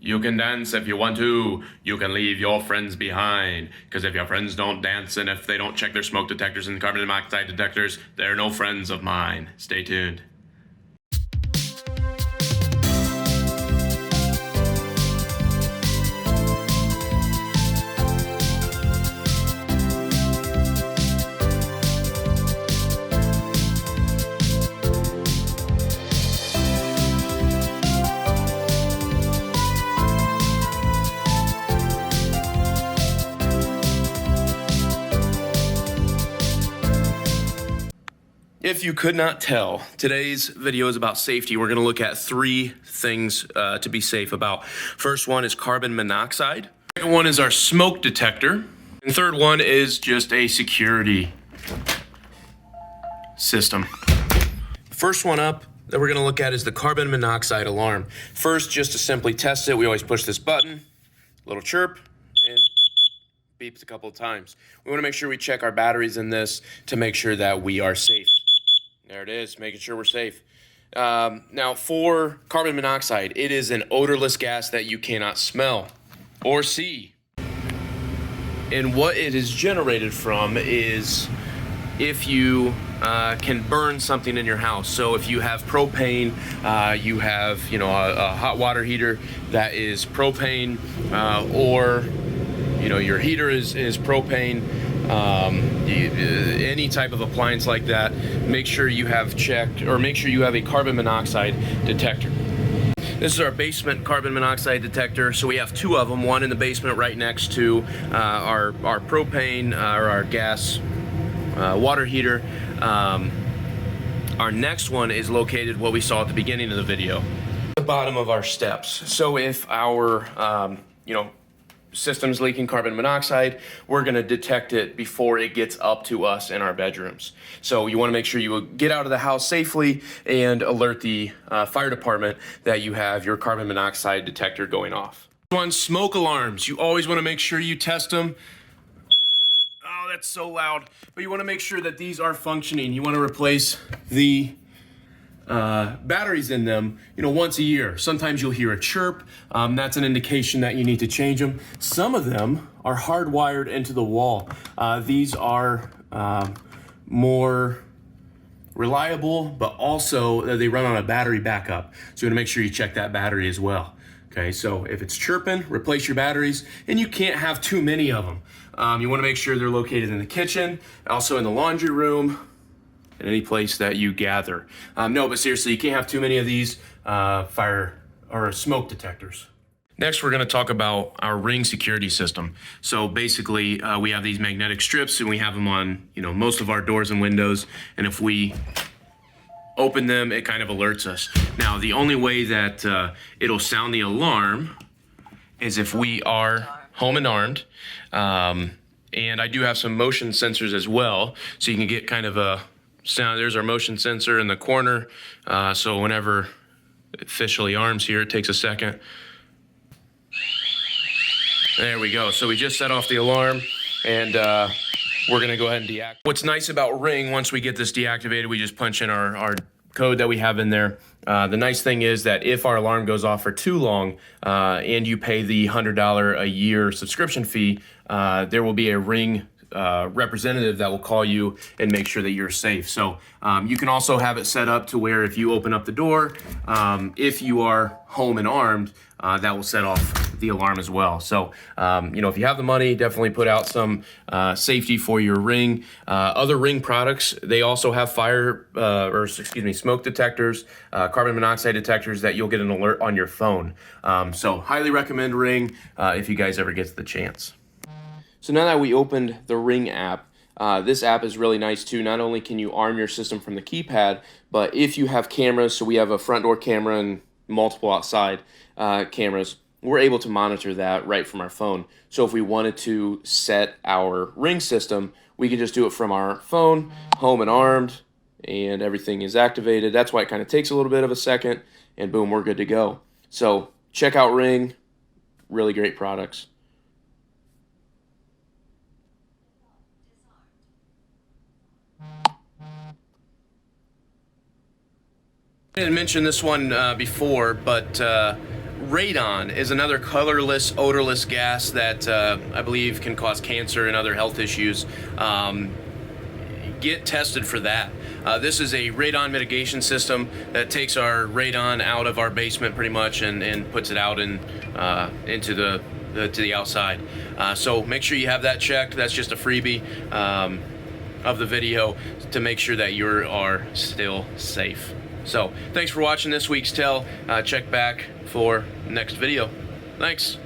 You can dance if you want to. You can leave your friends behind. Because if your friends don't dance and if they don't check their smoke detectors and carbon monoxide detectors, they're no friends of mine. Stay tuned. If you could not tell, today's video is about safety. We're going to look at three things to be safe about. First one is carbon monoxide. Second one is our smoke detector. And third one is just a security system. First one up that we're going to look at is the carbon monoxide alarm. First, just to simply test it, we always push this button, little chirp, and beeps a couple of times. We want to make sure we check our batteries in this to make sure that we are safe. There it is, making sure we're safe. Now, for carbon monoxide, it is an odorless gas that you cannot smell or see. And what it is generated from is if you can burn something in your house. So if you have propane, you have a hot water heater that is propane, or your heater is propane. Any type of appliance like that, make sure you have checked, or make sure you have a carbon monoxide detector. This is our basement carbon monoxide detector. So we have two of them, one in the basement right next to our propane or our gas water heater. Our next one is located what we saw at the beginning of the video, the bottom of our steps. So if our system's leaking carbon monoxide, we're going to detect it before it gets up to us in our bedrooms. So you want to make sure you get out of the house safely and alert the fire department that you have your carbon monoxide detector going off. One, smoke alarms. You always want to make sure you test them. Oh, that's so loud. But you want to make sure that these are functioning. You want to replace the batteries in them, once a year. Sometimes you'll hear a chirp. That's an indication that you need to change them. Some of them are hardwired into the wall. These are more reliable, but also they run on a battery backup. So you want to make sure you check that battery as well. Okay, so if it's chirping, replace your batteries, and you can't have too many of them. You want to make sure they're located in the kitchen, also in the laundry room, in any place that you gather. No, but seriously, you can't have too many of these fire or smoke detectors. Next, we're going to talk about our ring security system. So basically, we have these magnetic strips, and we have them on most of our doors and windows. And if we open them, it kind of alerts us. Now, the only way that it'll sound the alarm is if we are home and armed. And I do have some motion sensors as well, so you can get kind of a sound. There's our motion sensor in the corner. So whenever it officially arms here, it takes a second. There we go. So we just set off the alarm, and we're going to go ahead and deactivate. What's nice about Ring, once we get this deactivated, we just punch in our code that we have in there. The nice thing is that if our alarm goes off for too long and you pay the $100 a year subscription fee, there will be a Ring representative that will call you and make sure that you're safe. So you can also have it set up to where if you open up the door, if you are home and armed, that will set off the alarm as well. So if you have the money, definitely put out some safety for your Ring. Other Ring products, they also have smoke detectors, carbon monoxide detectors that you'll get an alert on your phone. So highly recommend Ring if you guys ever get the chance. So now that we opened the Ring app, this app is really nice too. Not only can you arm your system from the keypad, but if you have cameras, so we have a front door camera and multiple outside cameras, we're able to monitor that right from our phone. So if we wanted to set our Ring system, we can just do it from our phone, home and armed, and everything is activated. That's why it kind of takes a little bit of a second, and boom, we're good to go. So check out Ring, really great products. I didn't mention this one before, but Radon is another colorless, odorless gas that I believe can cause cancer and other health issues. Get tested for that. This is a radon mitigation system that takes our radon out of our basement pretty much and puts it out into the outside. So make sure you have that checked. That's just a freebie of the video to make sure that you are still safe. So thanks for watching this week's tell. Check back for next video. Thanks.